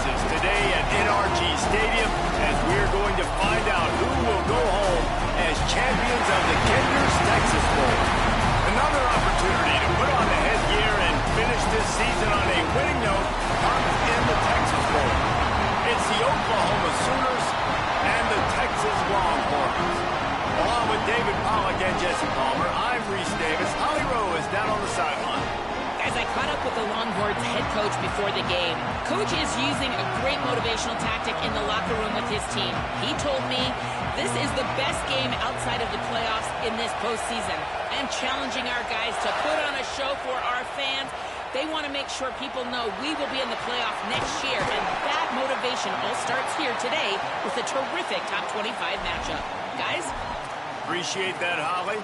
faces today at NRG Stadium as we're going to find out who will go home as champions of the Kenders Texas Bowl. Another opportunity to put on the headgear and finish this season on a winning note comes in the Texas Bowl. It's the Oklahoma Sooners and the Texas Longhorns. Along with David Pollack and Jesse Palmer, I'm Reese Davis. Holly Rowe is down on the sideline. As I caught up with the Longhorns head coach before the game, Coach is using a great motivational tactic in the locker room with his team. He told me this is the best game outside of the playoffs in this postseason, and challenging our guys to put on a show for our fans. They want to make sure people know we will be in the playoff next year, and that motivation all starts here today with a terrific top 25 matchup. Guys? Appreciate that, Holly.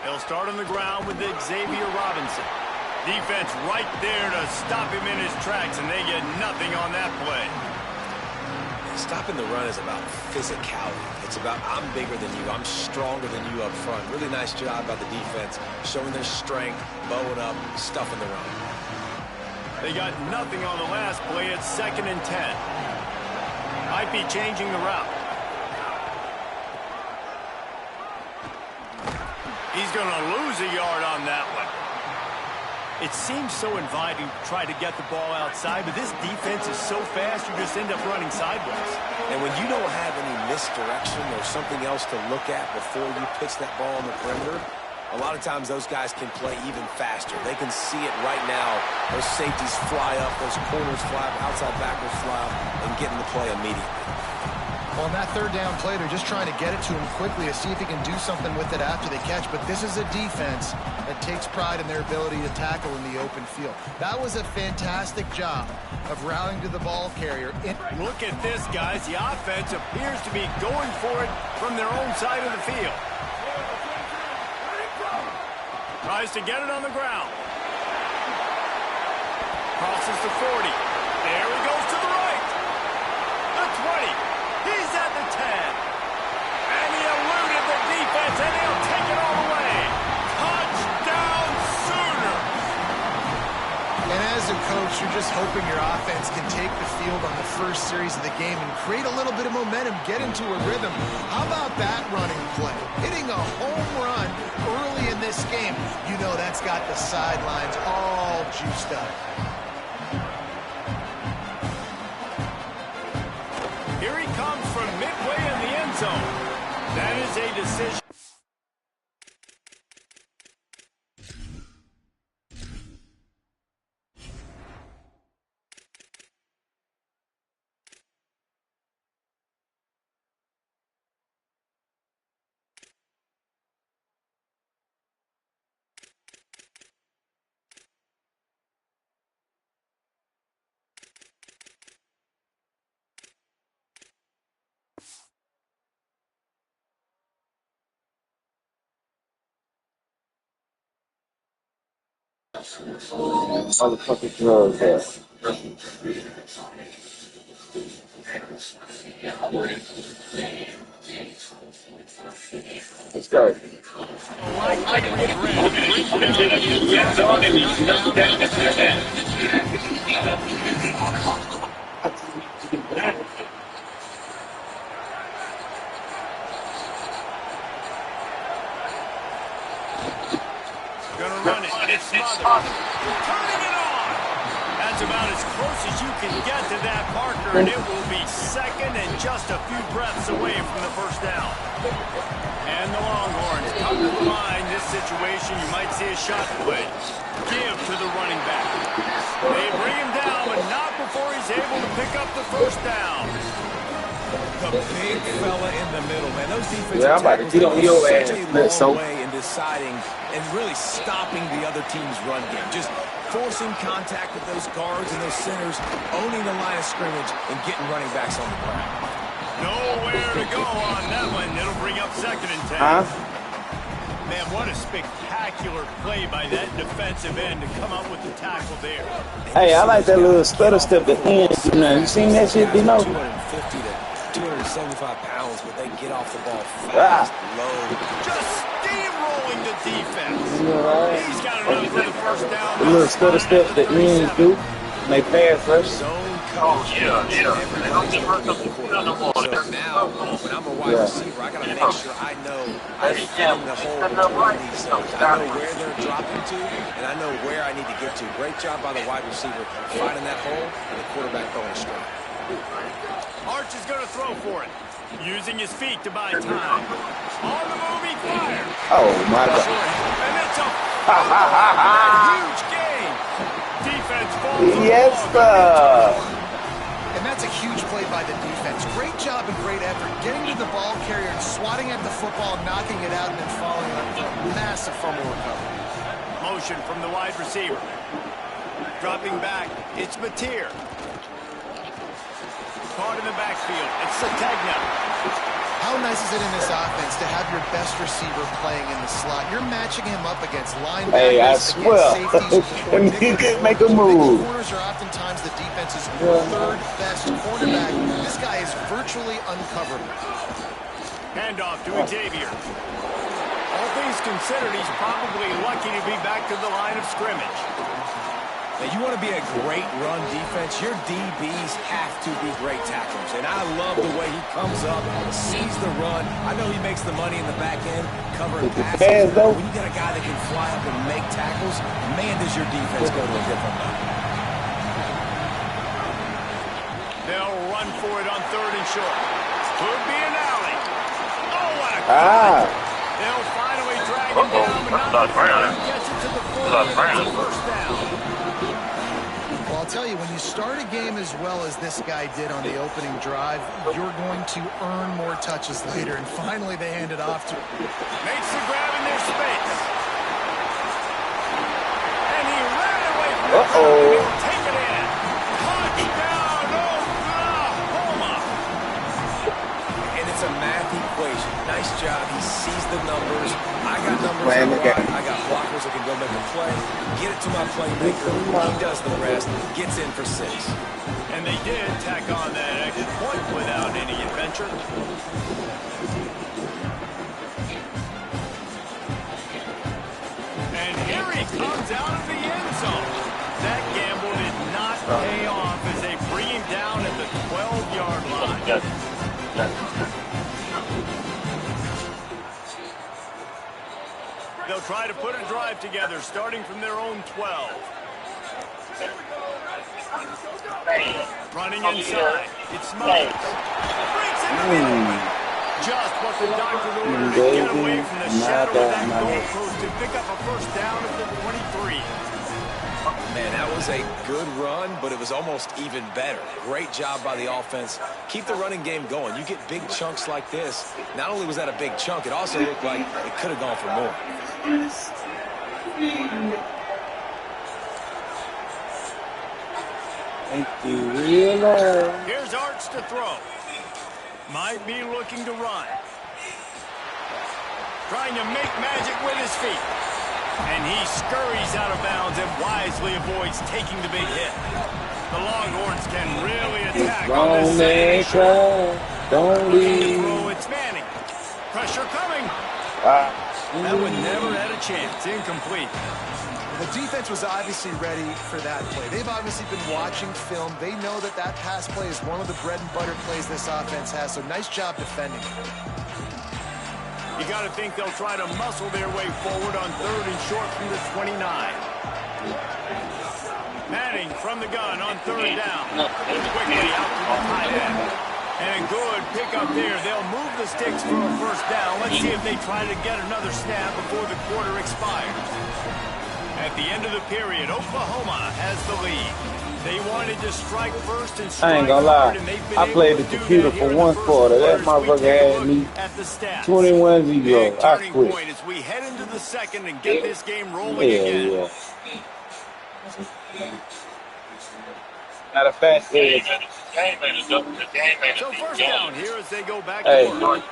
They'll start on the ground with Xavier Robinson. Defense right there to stop him in his tracks, and they get nothing on that play. Stopping the run is about physicality. It's about I'm bigger than you, I'm stronger than you up front. Really nice job by the defense, showing their strength, bowing up, stuffing the run. They got nothing on the last play. It's 2nd and 10. Might be changing the route. He's going to lose a yard on that one. It seems so inviting to try to get the ball outside, but this defense is so fast, you just end up running sideways. And when you don't have any misdirection or something else to look at before you pitch that ball on the perimeter, a lot of times those guys can play even faster. They can see it right now. Those safeties fly up, those corners fly up, outside backers fly up, and get in the play immediately. On that 3rd down play, they're just trying to get it to him quickly to see if he can do something with it after they catch. But this is a defense that takes pride in their ability to tackle in the open field. That was a fantastic job of rallying to the ball carrier. Look at this, guys. The offense appears to be going for it from their own side of the field. Tries to get it on the ground. Crosses the 40. There he goes to the right. The 20. He's at the 10. And he eluded the defense, and he'll take it all the way. Touchdown, Sooners! And as a coach, you're just hoping your offense can take the field on the first series of the game and create a little bit of momentum, get into a rhythm. How about that running play? Hitting a home run early in this game. You know that's got the sidelines all juiced up. Here he comes from midway in the end zone. That is a decision. Motherfucking drugs, yeah. Let's go. Gonna run it. It's smothered. Turning it on. That's about as close as you can get to that marker, and it will be 2nd and just a few breaths away from the 1st down. And the Longhorns come to the line. This situation, you might see a shot play. Give to the running back. They bring him down, but not before he's able to pick up the 1st down. The big fella in the middle, man. Those defensive Yeah, I'm about to get on your ass. such a long way in deciding and really stopping the other team's run game. Just forcing contact with those guards and those centers, owning the line of scrimmage, and getting running backs on the ground. Nowhere to go on that one. It'll bring up 2nd and 10. Man, what a spectacular play by that defensive end to come up with the tackle there. Hey, I like that little stutter step at the end. You seen that shit, Dino? 250 to 275 pounds, but they get off the ball fast, low. Just steamrolling the defense. Right. He's got enough for the first down. The little stutter step at the end, do. And they pass rush. Zone coverage. So now, when I'm a wide receiver, I got to make sure I know I'm fitting the hole between these zones. I know where they're dropping to, and I know where I need to get to. Great job by the wide receiver finding that hole, and the quarterback throwing a strike. Arch is going to throw for it, using his feet to buy time. On the move, he fires. Oh, my God. And it's a huge gain. Defense falls. Yes, sir. And that's a huge play by the defense. Great job and great effort getting to the ball carrier and swatting at the football, knocking it out, and then following up with a massive fumble recovery. Motion from the wide receiver. Dropping back, it's Mateer. Caught in the backfield, it's Sategna. How nice is it in this offense to have your best receiver playing in the slot? You're matching him up against linebackers, Hey, I swear. safeties. He couldn't make a move. Corners are oftentimes the defense's third best cornerback. This guy is virtually uncoverable. Handoff to Xavier. All things considered, he's probably lucky to be back to the line of scrimmage. Now, you want to be a great run defense, your DBs have to be great tacklers. And I love the way he comes up, sees the run. I know he makes the money in the back end, covering passes. When you got a guy that can fly up and make tackles, man, does your defense go to a different level. They'll run for it on 3rd and short. Could be an alley. Oh, what a They'll finally drag him down, but not before he gets it to the 40 and it's a first down. Well, I'll tell you, when you start a game as well as this guy did on the opening drive, you're going to earn more touches later. And finally, they hand it off to... Makes the grab in their space. And he ran away from the ground. He'll take it in. Touchdown, Oklahoma. And it's a math equation. Nice job. He sees the numbers. I got numbers. I got blockers that can go make a play. Get it to my playmaker. He does the rest. Gets in for 6. And they did tack on that extra point without any adventure. And here he comes out of the end zone. That gamble did not pay off as they bring him down at the 12-yard line. They'll try to put a drive together, starting from their own 12. Running inside. It's Smothers. Breaks into the open. Just what the doctor ordered to get away from the shadow of that goalpost to pick up a first down at the 23. Man, that was a good run, but it was almost even better. Great job by the offense. Keep the running game going. You get big chunks like this. Not only was that a big chunk, it also looked like it could have gone for more. Thank you, real low. Here's Arch to throw. Might be looking to run. Trying to make magic with his feet. And he scurries out of bounds and wisely avoids taking the big hit. The Longhorns can really attack on this second shot. Don't leave. Throw, it's Manning. Pressure coming. That one never had a chance. Incomplete. The defense was obviously ready for that play. They've obviously been watching film. They know that that pass play is one of the bread and butter plays this offense has, so nice job defending. You got to think they'll try to muscle their way forward on 3rd and short from the 29. Manning from the gun on 3rd down. Quickly out to the tight end. And a good pickup there. They'll move the sticks for a first down. Let's see if they try to get another snap before the quarter expires. At the end of the period, Oklahoma has the lead. They wanted to strike first and strike I ain't gonna lie. I played the computer for one quarter. That motherfucker had me 21-0. I quit. As we head into the second and get this game rolling again. Yeah. Matter of fact, is So first down here as they go back hey. to work.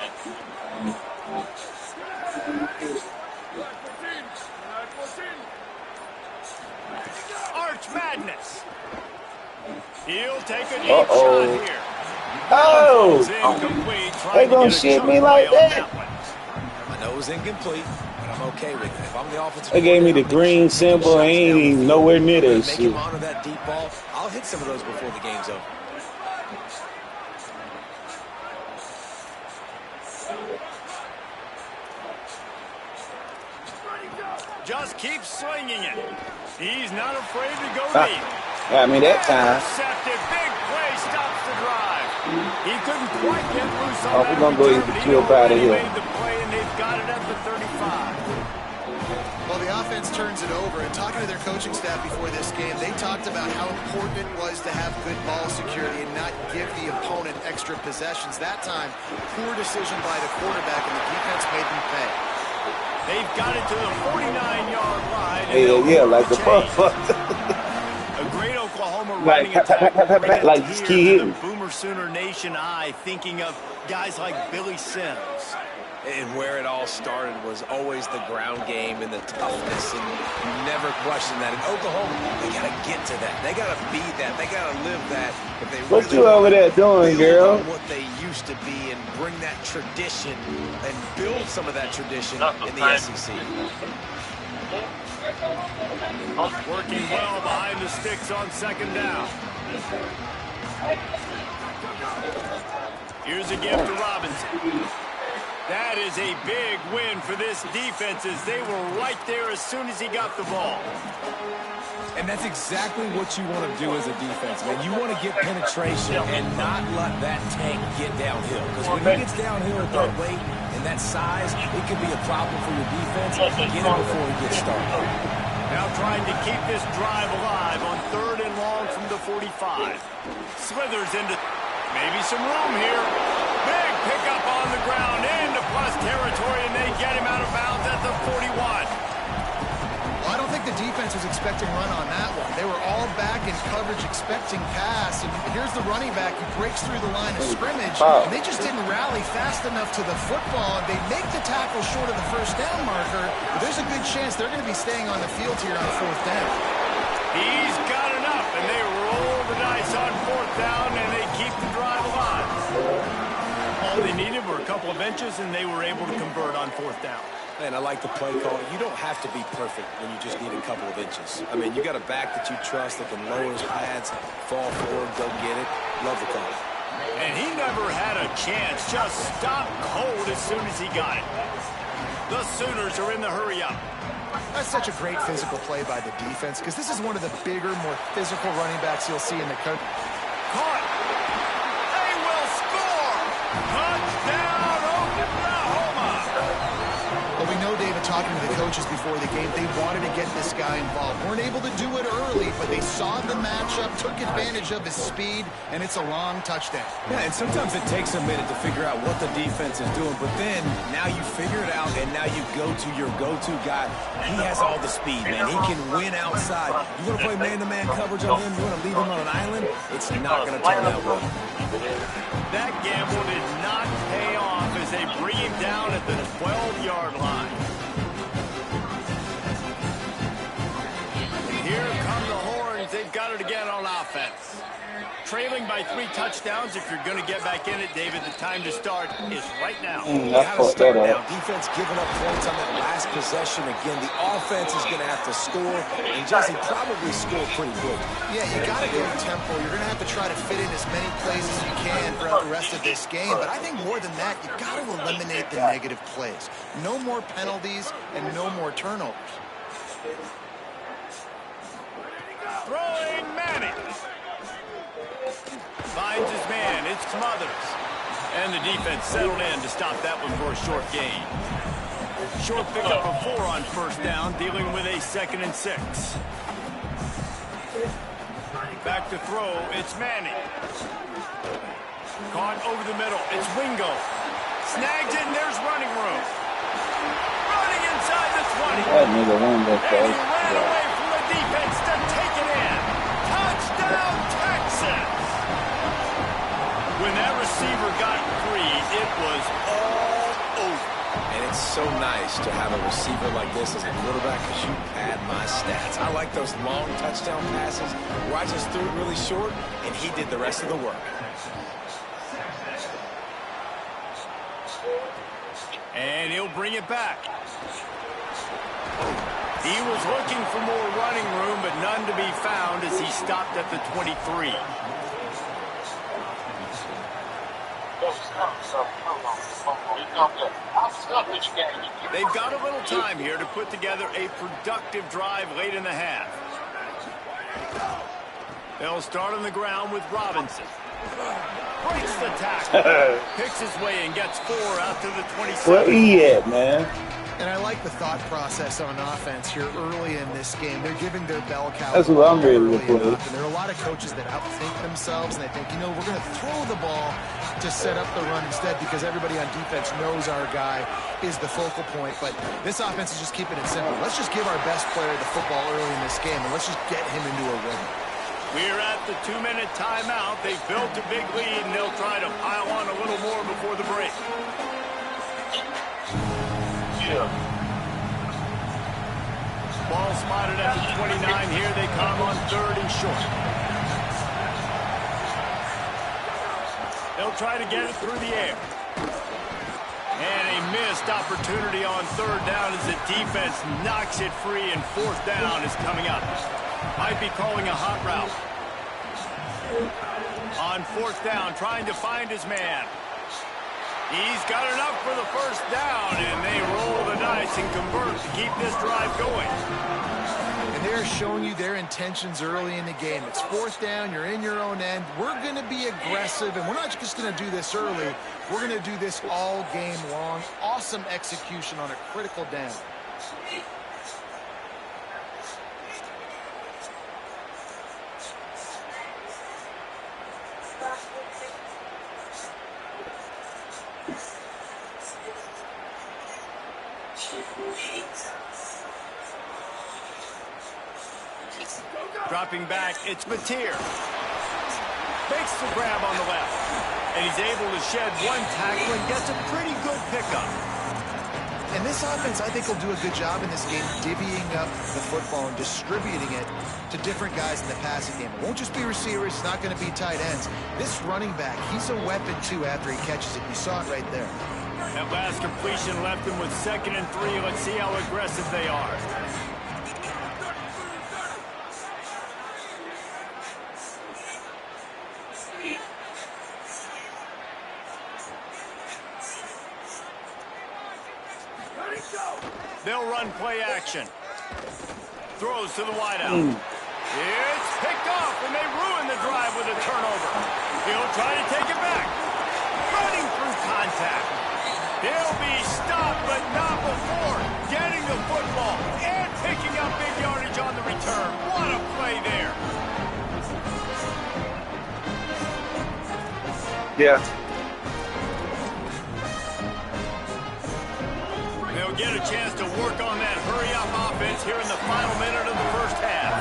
Arch Madness. He'll take a deep shot here. Oh! Incomplete, They gonna shit me like that? I know it was incomplete, but I'm okay with it. If I'm the offensive They gave me the coordinator, green symbol. I ain't even nowhere near that make shit. him honor that deep ball. I'll hit some of those before the game's over. Just keep swinging it. He's not afraid to go deep. Got me that time. Intercepted. Big play stops the drive. He couldn't quite get loose on that. We're gonna go eat the kill out of here. Made the play and they've got it at the 35. Well, the offense turns it over, and talking to their coaching staff before this game, they talked about how important it was to have good ball security and not give the opponent extra possessions. That time, poor decision by the quarterback, and the defense made them pay. They've got it to the 49-yard line. Yeah, like the motherfucker. A great Oklahoma Like, running attack. like this kid the Boomer Sooner Nation eye, thinking of guys like Billy Sims. And where it all started was always the ground game and the toughness, and you never question that. In Oklahoma, they got to get to that. They got to be that. They got to live that. If they What really you over there doing, girl? what they used to be and bring that tradition and build some of that tradition in the SEC. Working well behind the sticks on second down. Here's a gift to Robinson. That is a big win for this defense as they were right there as soon as he got the ball. And that's exactly what you want to do as a defense, man. You want to get penetration and not let that tank get downhill. Because when he gets downhill at that weight and that size, it could be a problem for your defense. Get him before he gets started. Now trying to keep this drive alive on 3rd and long from the 45. Slithers into maybe some room here. Big pickup on the ground into plus territory, and they get him out of bounds at the 41. Well, I don't think the defense was expecting run on that one. They were all back in coverage expecting pass, and here's the running back who breaks through the line of scrimmage, and they just didn't rally fast enough to the football, and they make the tackle short of the first down marker, but there's a good chance they're going to be staying on the field here on 4th down. He's got enough, and they roll the dice on 4th down, and they keep the drive alive. All they needed were a couple of inches, and they were able to convert on 4th down. Man, I like the play call. You don't have to be perfect when you just need a couple of inches. I mean, you got a back that you trust that can lower his pads, fall forward, go get it. Love the call. And he never had a chance. Just stopped cold as soon as he got it. The Sooners are in the hurry-up. That's such a great physical play by the defense, because this is one of the bigger, more physical running backs you'll see in the country. Caught. They will score. Touchdown, Oklahoma. Well, we know, David, talking to the coaches before the game, they wanted to get this guy involved. Weren't able to do it early, but they saw the matchup, took advantage of his speed, and it's a long touchdown. Yeah, and sometimes it takes a minute to figure out what the defense is doing, but then now you figure it out, and now you go to your go-to guy. He has all the speed, man. He can win outside. You want to play man-to-man coverage on him? You want to leave him on an island? It's not going to turn out well. That gamble did not pay off as they bring him down at the 12-yard line. And here come the horns. They've got it again on offense. Trailing by 3 touchdowns. If you're going to get back in it, David, the time to start is right now. Got to start now. Defense giving up points on that last possession. Again, the offense is going to have to score, and Jesse probably scored pretty quick. Yeah, you got to go tempo. You're going to have to try to fit in as many plays as you can throughout the rest of this game. But I think more than that, you got to eliminate the negative plays. No more penalties and no more turnovers. Throwing Manning. Finds his man. It's Smothers. And the defense settled in to stop that one for a short gain. Short pickup of 4 on 1st down, dealing with a 2nd and 6. Back to throw. It's Manning. Caught over the middle. It's Wingo. Snags it, and there's running room. Running inside the 20. That nigga won that And he ran away from the defense to take it in. Touchdown, Texas! When that receiver got free, it was all over. And it's so nice to have a receiver like this as a quarterback because you pad my stats. I like those long touchdown passes where I just threw it really short and he did the rest of the work. And he'll bring it back. He was looking for more running room, but none to be found as he stopped at the 23. They've got a little time here to put together a productive drive late in the half. They'll start on the ground with Robinson. Breaks the tackle. Picks his way and gets 4 out to the 27. Where he at, man? And I like the thought process on offense here early in this game. They're giving their bell cow. That's what I'm ready to play. And there are a lot of coaches that outthink themselves, and they think, you know, we're going to throw the ball to set up the run instead because everybody on defense knows our guy is the focal point. But this offense is just keeping it simple. Let's just give our best player the football early in this game, and let's just get him into a rhythm. We're at the 2-minute timeout. They've built a big lead, and they'll try to pile on a little more before the break. Ball spotted at the 29. Here they come on 3rd and short. They'll try to get it through the air. And a missed opportunity on 3rd down as the defense knocks it free, and 4th down is coming up. Might be calling a hot route. On 4th down, trying to find his man. He's got enough for the 1st down, and they roll the dice and convert to keep this drive going. And they're showing you their intentions early in the game. It's 4th down, you're in your own end. We're going to be aggressive, and we're not just going to do this early. We're going to do this all game long. Awesome execution on a critical down. Dropping back, it's Mateer. Makes the grab on the left. And he's able to shed one tackle and gets a pretty good pickup. And this offense, I think, will do a good job in this game divvying up the football and distributing it to different guys in the passing game. It won't just be receivers. It's not going to be tight ends. This running back, he's a weapon, too, after he catches it. You saw it right there. That last completion left them with 2nd and 3. Let's see how aggressive they are. They'll run play action. Throws to the wideout. It's picked off, and they ruin the drive with a turnover. He'll try to take it back. Running through contact. He'll be stopped, but not before getting the football and picking up big yardage on the return. What a play there. Yeah. They'll get a chance to work on that hurry-up offense here in the final minute of the 1st half.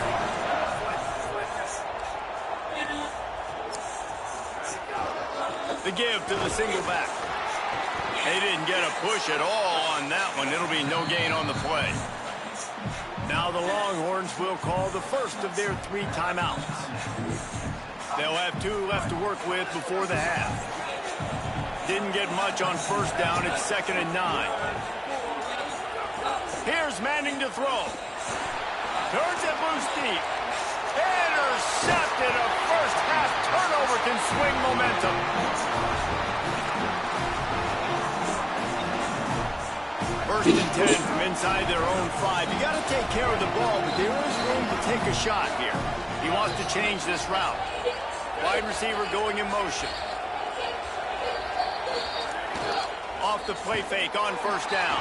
The give to the single back. They didn't get a push at all on that one. It'll be no gain on the play. Now the Longhorns will call the first of their 3 timeouts. They'll have 2 left to work with before the half. Didn't get much on 1st down. It's 2nd and 9. Here's Manning to throw. Turns it loose deep. Intercepted. A first half turnover can swing momentum. First and 10 from inside their own 5. You got to take care of the ball, but there is room to take a shot here. He wants to change this route. Wide receiver going in motion. Off the play fake on 1st down.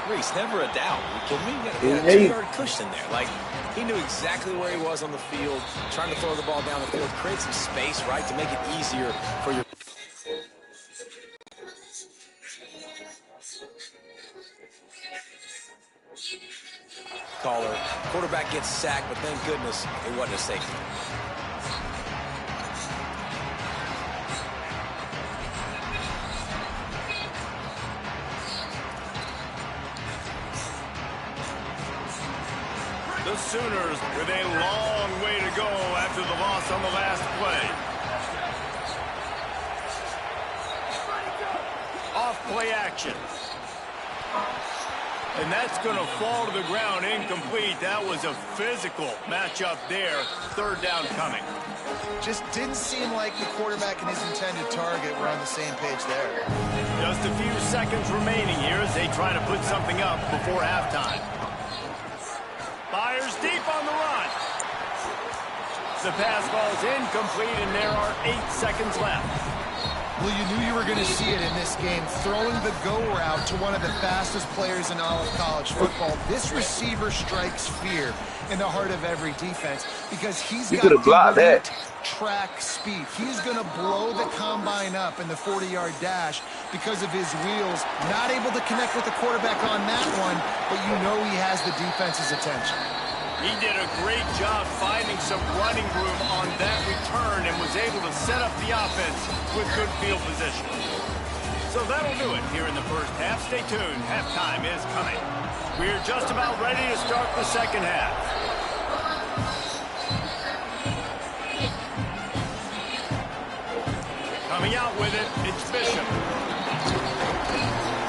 Reese, never a doubt. Are you kidding me? You got a 2-yard cushion there. Like, he knew exactly where he was on the field, trying to throw the ball down the field, create some space, right, to make it easier for your... caller. Quarterback gets sacked, but thank goodness it wasn't a safety. The Sooners with a long way to go after the loss on the last play. Off play action. And that's going to fall to the ground incomplete. That was a physical matchup there. Third down coming. Just didn't seem like the quarterback and his intended target were on the same page there. Just a few seconds remaining here as they try to put something up before halftime. Fires deep on the run. The pass ball's incomplete, and there are 8 seconds left. Well, you knew you were going to see it in this game, throwing the go route to one of the fastest players in all of college football. This receiver strikes fear in the heart of every defense because he's got elite track speed. He's going to blow the combine up in the 40-yard dash because of his wheels. Not able to connect with the quarterback on that one, but you know he has the defense's attention. He did a great job finding some running room on that return and was able to set up the offense with good field position. So that'll do it here in the first half. Stay tuned. Halftime is coming. We're just about ready to start the second half. Coming out with it, it's Bishop.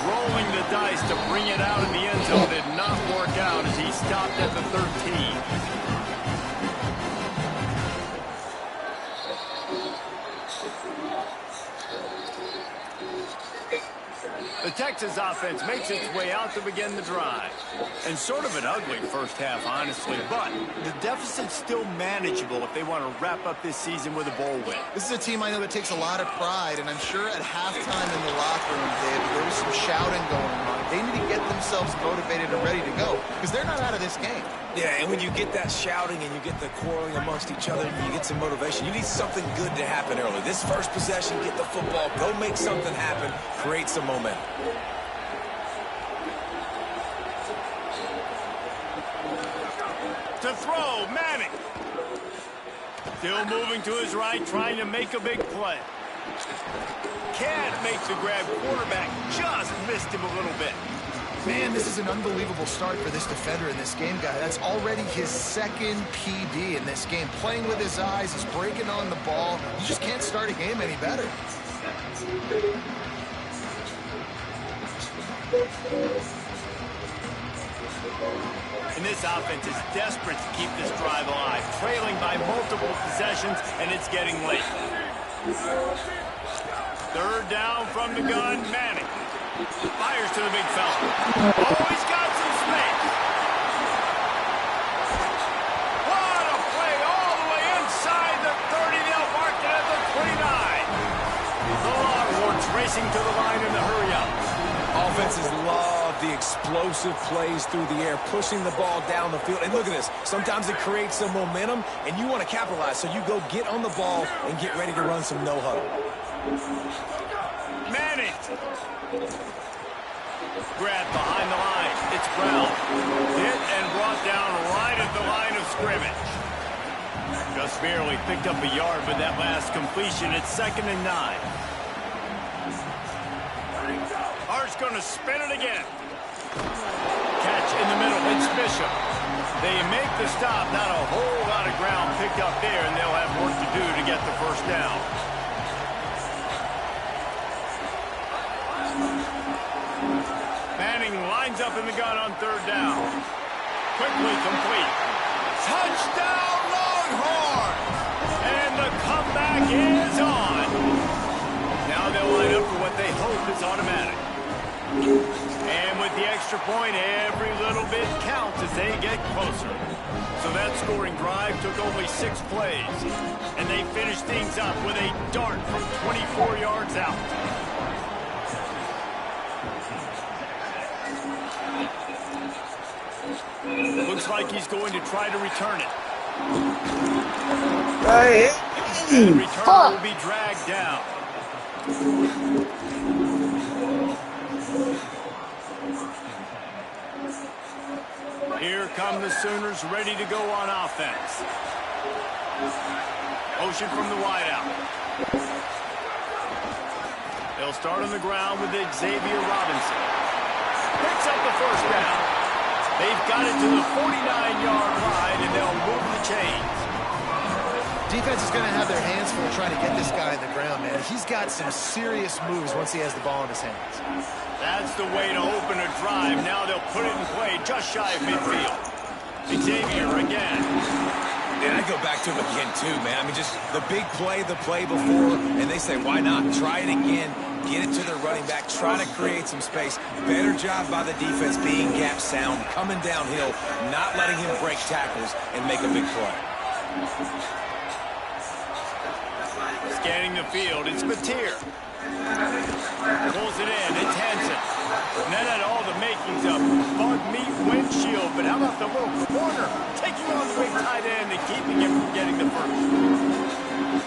Rolling the dice to bring it out in the end zone did not work out as he stopped at the 13. The Texas offense makes its way out to begin the drive. And sort of an ugly first half, honestly, but the deficit's still manageable if they want to wrap up this season with a bowl win. This is a team I know that takes a lot of pride, and I'm sure at halftime in the locker room, David, there was some shouting going on. They need to get themselves motivated and ready to go because they're not out of this game. Yeah, and when you get that shouting and you get the quarreling amongst each other and you get some motivation, you need something good to happen early. This first possession, get the football, go make something happen, create some momentum. To throw, Manning. Still moving to his right, trying to make a big play. Can't make the grab. Quarterback just missed him a little bit. Man, this is an unbelievable start for this defender in this game, guy. That's already his second PD in this game. Playing with his eyes, he's breaking on the ball. You just can't start a game any better. And this offense is desperate to keep this drive alive, trailing by multiple possessions, and it's getting late. Third down from the gun, Manning. Fires to the big fella. Oh, he's got some space. What a play all the way inside the 30. They'll mark it at the 29. The Longhorns racing to the line in the hurry-up. Offenses love the explosive plays through the air, pushing the ball down the field. And look at this. Sometimes it creates some momentum, and you want to capitalize. So you go get on the ball and get ready to run some no-huddle. Manning. Grab behind the line. It's Brown. Hit and brought down right at the line of scrimmage. Just barely picked up a yard with that last completion. It's 2nd and 9. Hart's going to spin it again. Catch in the middle. It's Bishop. They make the stop. Not a whole lot of ground picked up there, and they'll have work to do to get the first down. Manning lines up in the gun on 3rd down. Quickly complete. Touchdown, Longhorns! And the comeback is on. Now they'll line up for what they hope is automatic. And with the extra point, every little bit counts as they get closer. So that scoring drive took only 6 plays. And they finished things up with a dart from 24 yards out. Looks like he's going to try to return it. And the return will be dragged down. Here come the Sooners, ready to go on offense. Motion from the wideout. They'll start on the ground with Xavier Robinson. Picks up the first down. They've got it to the 49-yard line, and they'll move the chains. Defense is going to have their hands full trying to get this guy in the ground, man. He's got some serious moves once he has the ball in his hands. That's the way to open a drive. Now they'll put it in play just shy of midfield. Xavier again. And I go back to him again, too, man. I mean, just the big play, the play before, and they say, why not? Try it again. Get it to their running back. Try to create some space. Better job by the defense being gap sound, coming downhill, not letting him break tackles and make a big play. Scanning the field, it's Mateer. Pulls it in, it's Hansen. And that had all the makings of bug meat windshield, but how about the little corner? Taking on the big tight end and keeping him from getting the first.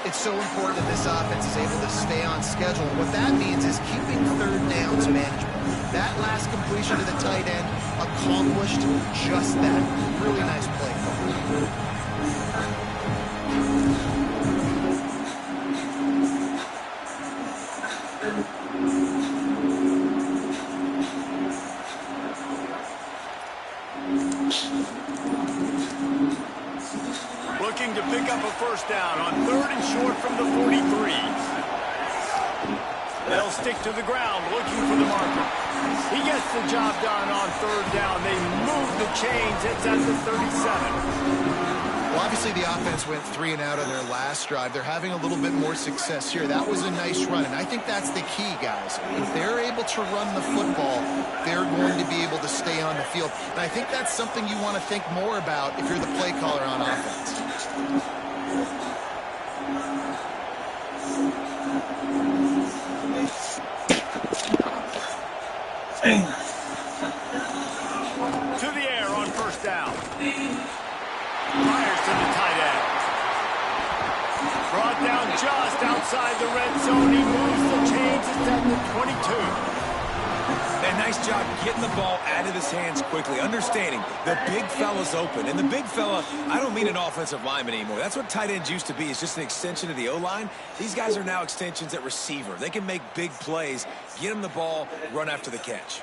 It's so important that this offense is able to stay on schedule. What that means is keeping third downs manageable. That last completion to the tight end accomplished just that. Really nice play call. Looking to pick up a first down on 3rd and short from the 43. They'll stick to the ground looking for the marker. He gets the job done on 3rd down. They move the chains. It's at the 37. Well, obviously the offense went 3 and out on their last drive. They're having a little bit more success here. That was a nice run, and I think that's the key, guys. If they're able to run the football, they're going to be able to stay on the field. And I think that's something you want to think more about if you're the play caller on offense. To the air on first down. Fires to the tight end. Brought down just outside the red zone. He moves the chains. It's at the 22. And nice job getting the ball out of his hands quickly, understanding the big fella's open. And the big fella, I don't mean an offensive lineman anymore. That's what tight ends used to be. It's just an extension of the O-line. These guys are now extensions at receiver. They can make big plays, get him the ball, run after the catch.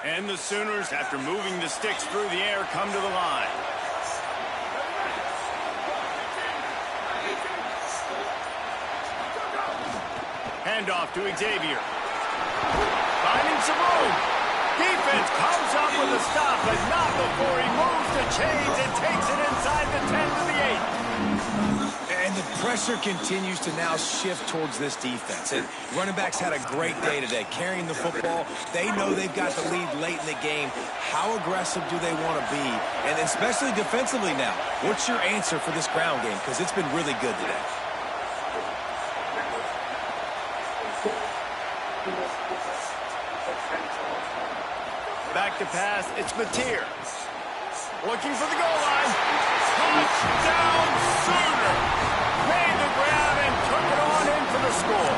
And the Sooners, after moving the sticks through the air, come to the line. Handoff to Xavier. Finding some room. Defense comes up with a stop, but not before he moves the chains and takes it inside the 10 to the 8. And the pressure continues to now shift towards this defense. And running backs had a great day today, carrying the football. They know they've got the lead late in the game. How aggressive do they want to be? And especially defensively now, what's your answer for this ground game? Because it's been really good today. Back to pass, it's Mateer. Looking for the goal line. Touchdown Sooner! Made the grab and took it on in for the score.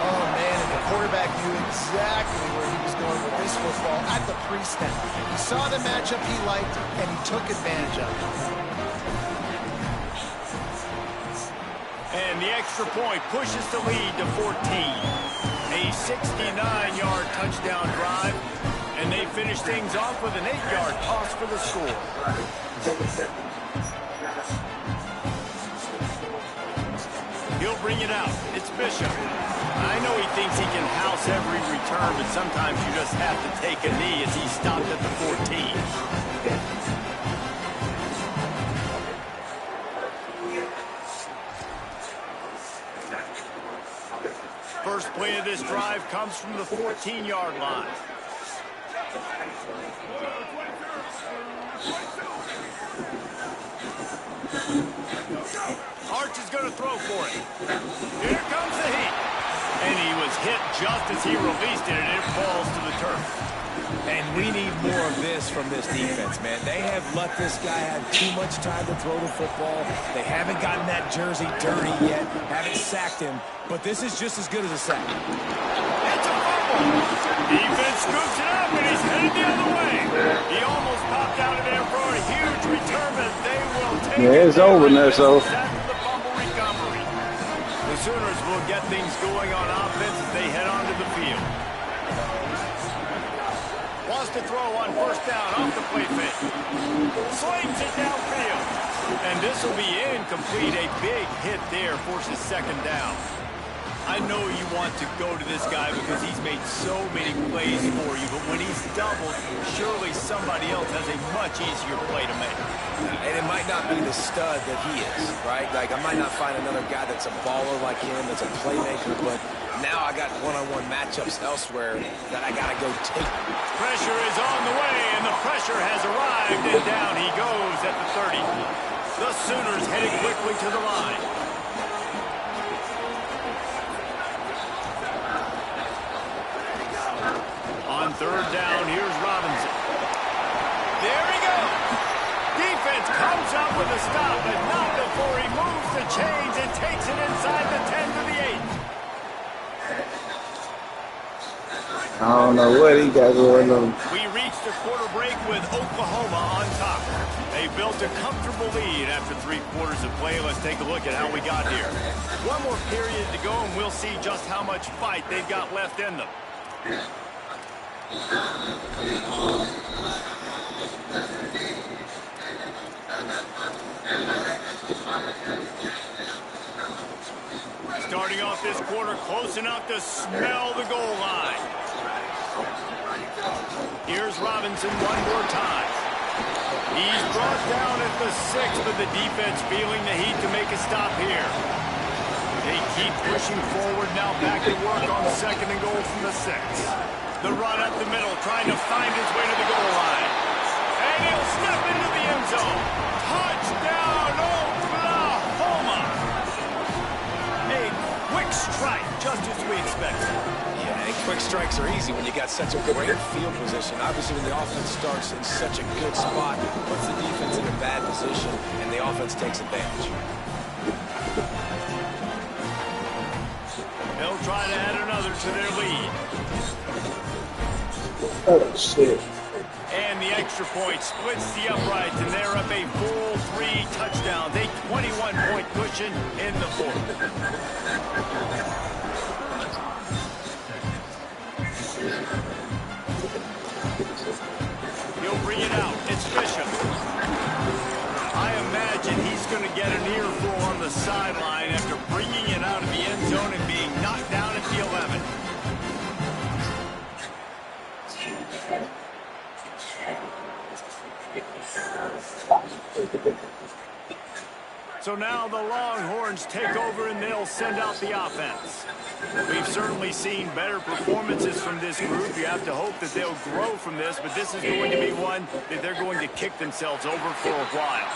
Oh, man, and the quarterback knew exactly where he was going with this football at the pre-snap. He saw the matchup he liked, and he took advantage of it. And the extra point pushes the lead to 14. A 69-yard touchdown drive, and they finish things off with an 8-yard toss for the score. He'll bring it out. It's Bishop. I know he thinks he can house every return, but sometimes you just have to take a knee as he stopped at the 14. First play of this drive comes from the 14-yard line. Arch is going to throw for it. Here comes the heat. And he was hit just as he released it, and it falls to the turf. And we need more of this from this defense, man. They have let this guy have too much time to throw the football. They haven't gotten that jersey dirty yet, haven't sacked him, but this is just as good as a sack. It's a fumble. Defense scoops it up, and he's headed the other way. He almost popped out of there for a huge return, but they will take it. Yeah, it's over now, so. That's the fumble recovery. The Sooners will get things going on offense as they head onto the field. Wants to throw on first down off the play fake. Slings it downfield. And this will be incomplete. A big hit there forces second down. I know you want to go to this guy because he's made so many plays for you, but when he's doubled, surely somebody else has a much easier play to make. And it might not be the stud that he is, right? Like, I might not find another guy that's a baller like him, that's a playmaker, but now I got one-on-one matchups elsewhere that I got to go take. Pressure is on the way, and the pressure has arrived, and down he goes at the 30. The Sooners heading quickly to the line. On third down, here's Robinson. There he goes. Defense comes up with a stop, but not before he moves the chains and takes it inside the 10 to the 8. I don't know what he got going on. We reached the quarter break with Oklahoma on top. They built a comfortable lead after 3 quarters of play. Let's take a look at how we got here. One more period to go, and we'll see just how much fight they've got left in them. Starting off this quarter close enough to smell the goal line. Here's Robinson one more time. He's brought down at the 6, but the defense feeling the heat to make a stop here. They keep pushing forward now, back to work on second and goal from the 6. The run up the middle, trying to find his way to the goal line. And he'll step into the end zone. Touchdown, Oklahoma! A quick strike, just as we expected. Yeah, and quick strikes are easy when you got such a great field position. Obviously, when the offense starts in such a good spot, puts the defense in a bad position, and the offense takes advantage. They'll try to add another to their lead. Oh, shit. And the extra point splits the uprights, and they're up a full 3 touchdowns. A 21-point cushion in the 4th. He'll bring it out. It's Bishop. I imagine he's going to get an earful on the sideline after bringing it out of the end zone and being knocked down at the 11. So now the Longhorns take over and they'll send out the offense. We've certainly seen better performances from this group. You have to hope that they'll grow from this, but this is going to be one that they're going to kick themselves over for a while.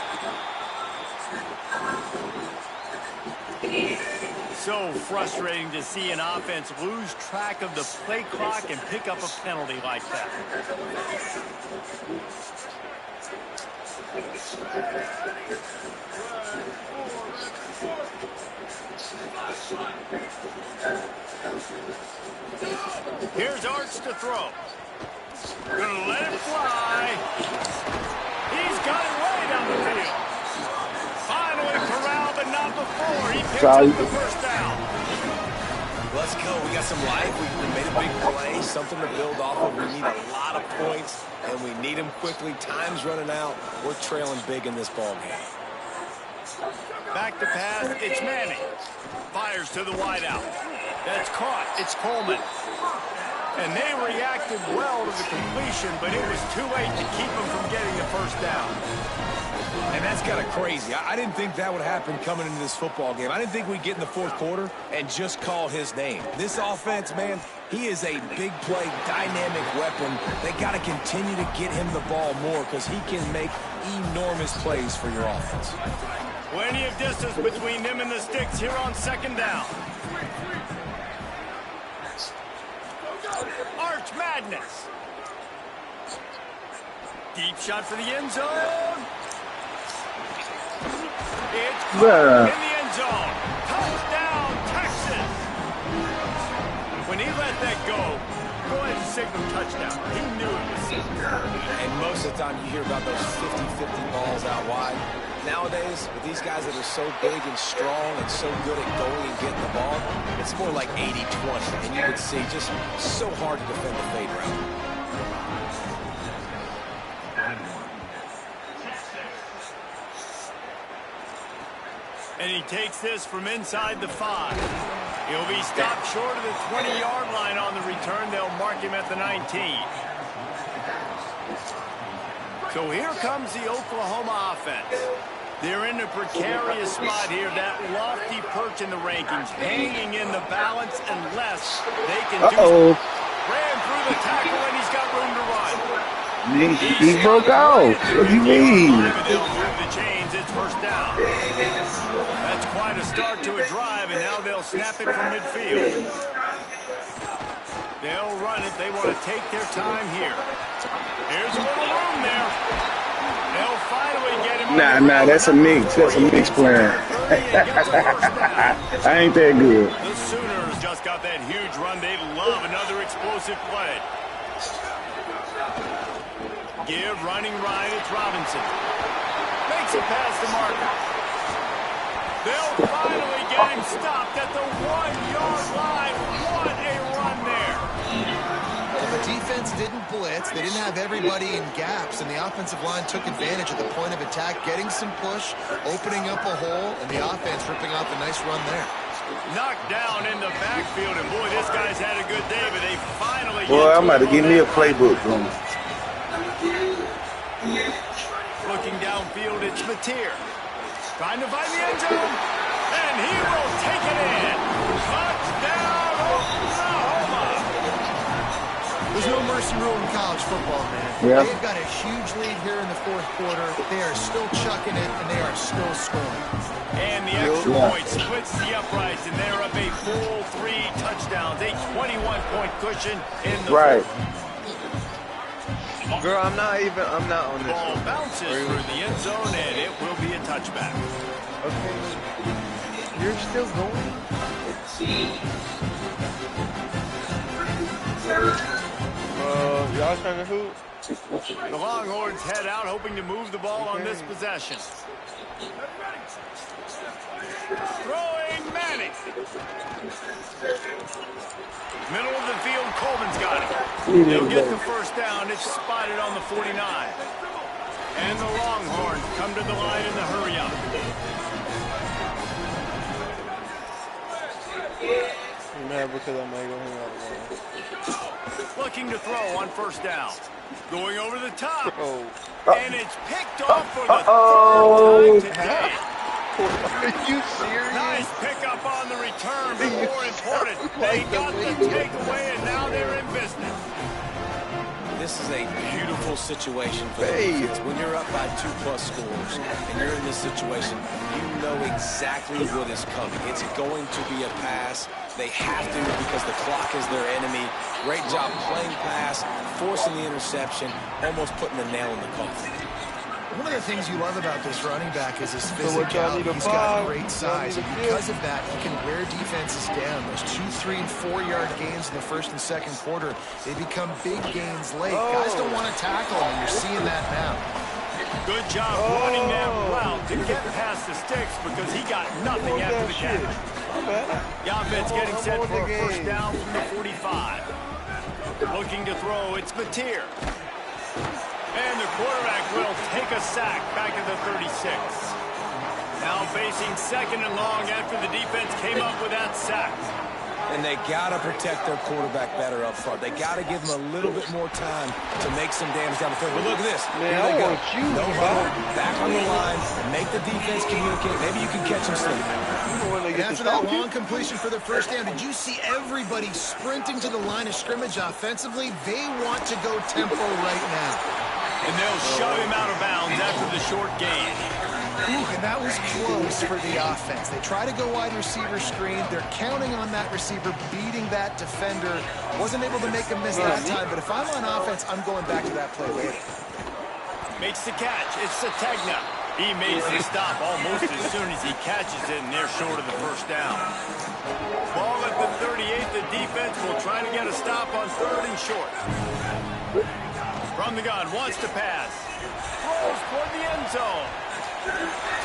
So frustrating to see an offense lose track of the play clock and pick up a penalty like that. Here's Arch to throw. Gonna let it fly. He's got it way down the field. Finally corralled, but not before. He picks up the first down. Let's go. We got some life. We made a big play, something to build off of. We need a lot of points, and we need them quickly. Time's running out. We're trailing big in this ball game. Back to pass. It's Manning. Fires to the wideout. That's caught. It's Coleman. And they reacted well to the completion, but it was too late to keep them from getting the first down. And that's kind of crazy. I didn't think that would happen coming into this football game. I didn't think we'd get in the 4th quarter and just call his name. This offense, man, he is a big play, dynamic weapon. They got to continue to get him the ball more because he can make enormous plays for your offense. Plenty of distance between them and the sticks here on second down. Arch Madness. Deep shot for the end zone. It's caught in the end zone. Touchdown, Texas. When he let that go ahead and signal touchdown. He knew it was secret. And most of the time you hear about those 50-50 balls out wide. Nowadays, with these guys that are so big and strong and so good at going and getting the ball, it's more like 80-20. And you can see just so hard to defend the fade route. And he takes this from inside the 5. He'll be stopped short of the 20-yard line on the return. They'll mark him at the 19. So here comes the Oklahoma offense. They're in a precarious spot here, that lofty perch in the rankings, hanging in the balance unless they can do. Ran through the tackle and he's got room to run. He broke out. What do you mean? They'll move the chains. It's first down. That's quite a start to a drive, and now they'll snap it from midfield. They'll run it. They want to take their time here. Here's a little room there. They'll finally get him. Nah, that's a mix. That's a mix plan. I ain't that good. The Sooners just got that huge run. They love another explosive play. Give running right. It's Robinson. Makes a pass to Martin. They'll finally get him stopped at the 1-yard line. What a run there. Well, the defense didn't blitz. They didn't have everybody in gaps, and the offensive line took advantage at the point of attack, getting some push, opening up a hole, and the offense ripping off a nice run there. Knocked down in the backfield, and boy, this guy's had a good day, but they finally Boy, I'm about to give me a playbook. Looking downfield, it's Mateer. Trying to find the end zone, and he will take it in. Touchdown, Oklahoma. There's no mercy rule in college football, man. Yeah. They've got a huge lead here in the fourth quarter. They are still chucking it, and they are still scoring. And the extra point splits the uprights, and they're up a full 3 touchdowns, a 21-point cushion in the Right. Girl, I'm not on this. Ball bounces through the end zone, and it will be a touchback. Okay. You're still going? Y'all trying to hoop? The Longhorns head out, hoping to move the ball on this possession. Throwing Manning. Middle of the field, Coleman's got it. They'll get the first down. It's spotted on the 49. And the Longhorns come to the line in the hurry-up. You mad because I'm not going out. Looking to throw on first down. Going over the top. Oh. And it's picked off for the third time today. Are you serious? Nice pickup on the return, but more important, they got the takeaway, and now they're in business. This is a beautiful situation for the defense. When you're up by 2+ scores and you're in this situation, you know exactly what is coming. It's going to be a pass. They have to because the clock is their enemy. Great job playing pass, forcing the interception, almost putting the nail in the coffin. One of the things you love about this running back is his physicality. He's got great size, and because of that, he can wear defenses down. Those 2-, 3-, and 4-yard gains in the first and second quarter, they become big gains late. Guys don't want to tackle him, and you're seeing that now. Good job running that route to get past the sticks because he got nothing after the catch. Yavitz getting set for a first down from the 45. Looking to throw, it's Mateer. And the quarterback will take a sack back at the 36. Now facing second and long after the defense came up with that sack. And they got to protect their quarterback better up front. They got to give him a little bit more time to make some damage down the field. But look at this. Man, I want you. No huddle, back on the line, make the defense communicate. Maybe you can catch him sleeping. And after that long completion for the first down, did you see everybody sprinting to the line of scrimmage offensively? They want to go tempo right now. And they'll shove him out of bounds after the short gain. Ooh, and that was close for the offense. They try to go wide receiver screen. They're counting on that receiver beating that defender. Wasn't able to make a miss that time, but if I'm on offense, I'm going back to that play later. Makes the catch. It's Sategna. He makes the stop almost as soon as he catches it, and they're short of the first down. Ball at the 38. The defense will try to get a stop on 3rd and short. From the gun, wants to pass. Throws toward the end zone.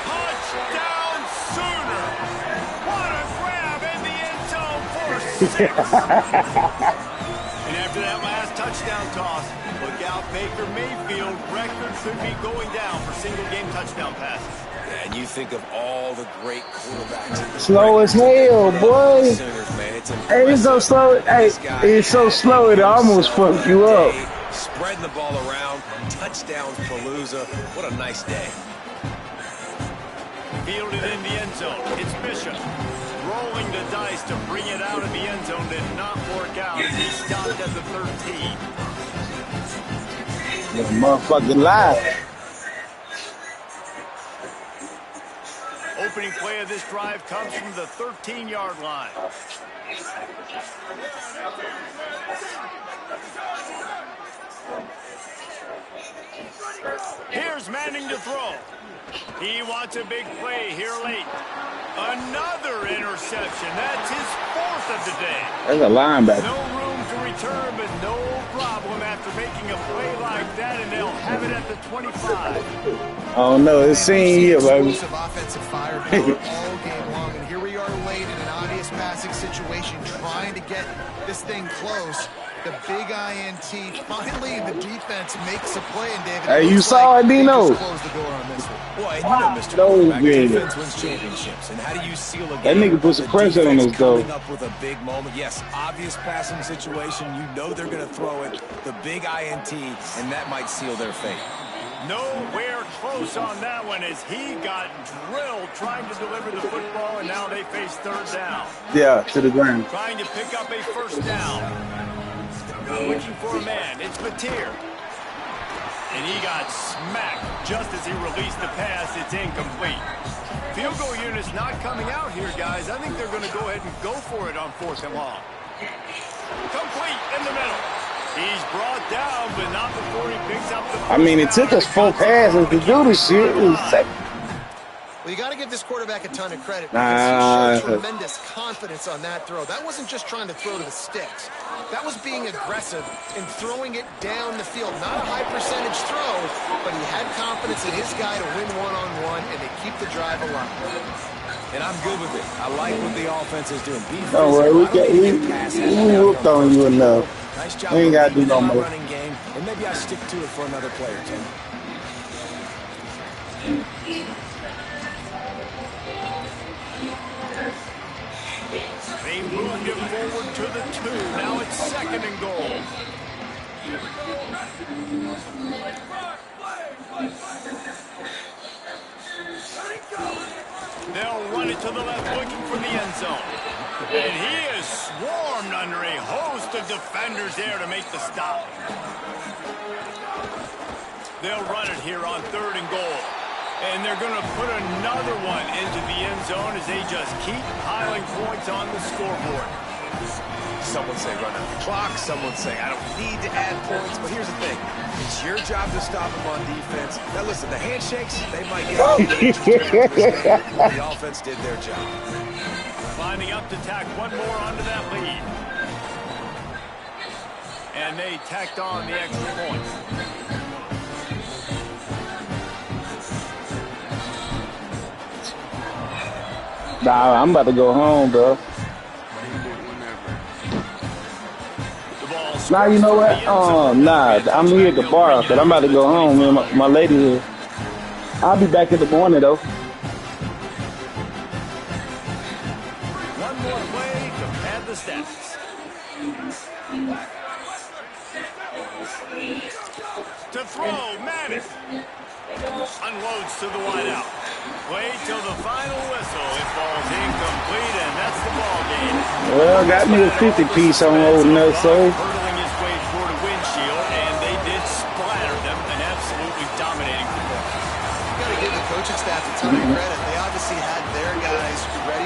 Touchdown Sooner. What a grab in the end zone for 6. And after that last touchdown toss, look out, Baker Mayfield. Record could be going down for single-game touchdown passes. And you think of all the great quarterbacks. Slow as hell, boy. Hey, it's so slow. Hey, it's so slow it almost fucked you up. Spreading the ball around, touchdowns palooza. What a nice day. Fielded in the end zone. It's Bishop. Rolling the dice to bring it out of the end zone did not work out as he stopped at the 13. This motherfucking lie. Opening play of this drive comes from the 13-yard line. Here's Manning to throw. He wants a big play here late. Another interception. That's his 4th of the day. There's a linebacker. No room to return, but no problem after making a play like that, and they'll have it at the 25. Oh no, it's seen here, baby. Offensive firepower all game long, and here we are late in an obvious passing situation, trying to get this thing close. The big INT. Finally, the defense makes a play, and David. Hey, you saw it, Dino. Close the door on this one. Boy, and you know, Mr. No, Quarterback, man. defense wins championships. And how do you seal a game? That nigga put some pressure on us, though. Coming up with a big moment. Yes, obvious passing situation. You know they're going to throw it. The big INT, and that might seal their fate. Nowhere close on that one as he got drilled trying to deliver the football, and now they face 3rd down. Yeah, to the ground. Trying to pick up a 1st down. Switching for a man. It's Mateer. And he got smacked just as he released the pass. It's incomplete. Field goal unit's not coming out here, guys. I think they're going to go ahead and go for it on 4th and long. Complete in the middle. He's brought down, but not before he picks up the. I mean, it took us 4 passes to do this shit. It was sick. Well, you got to give this quarterback a ton of credit because he showed tremendous confidence on that throw. That wasn't just trying to throw to the sticks. That was being aggressive and throwing it down the field. Not a high percentage throw, but he had confidence in his guy to win one-on-one and to keep the drive alive. And I'm good with it. I like what the offense is doing. Don't worry, we whooped on you enough. Nice job. We ain't got to do no more. Running game, and maybe I stick to it for another play or two. They moved him forward to the 2. Now it's 2nd and goal. They'll run it to the left, looking for the end zone. And he is swarmed under a host of defenders there to make the stop. They'll run it here on 3rd and goal. And they're going to put another one into the end zone as they just keep piling points on the scoreboard. Some would say run out the clock. Some would say I don't need to add points. But here's the thing. It's your job to stop them on defense. Now, listen, the handshakes, they might get the offense did their job. Lining up to tack one more onto that lead. And they tacked on the extra point. Nah, I'm about to go home, bro. Nah, you know what? Nah, I'm here at the bar, but I'm about to go home. Man, my lady here. I'll be back in the morning, though. One more play to pad the stats. To throw, Manning. Unloads to the wideout. Wait till the final whistle. It falls incomplete, and that's the ball game. Well, got me a 50-piece on old nutso. Hurtling his way toward a windshield, and they did splatter them an absolutely dominating performance. You got to give the coaching staff a ton of credit. They obviously had their guys ready.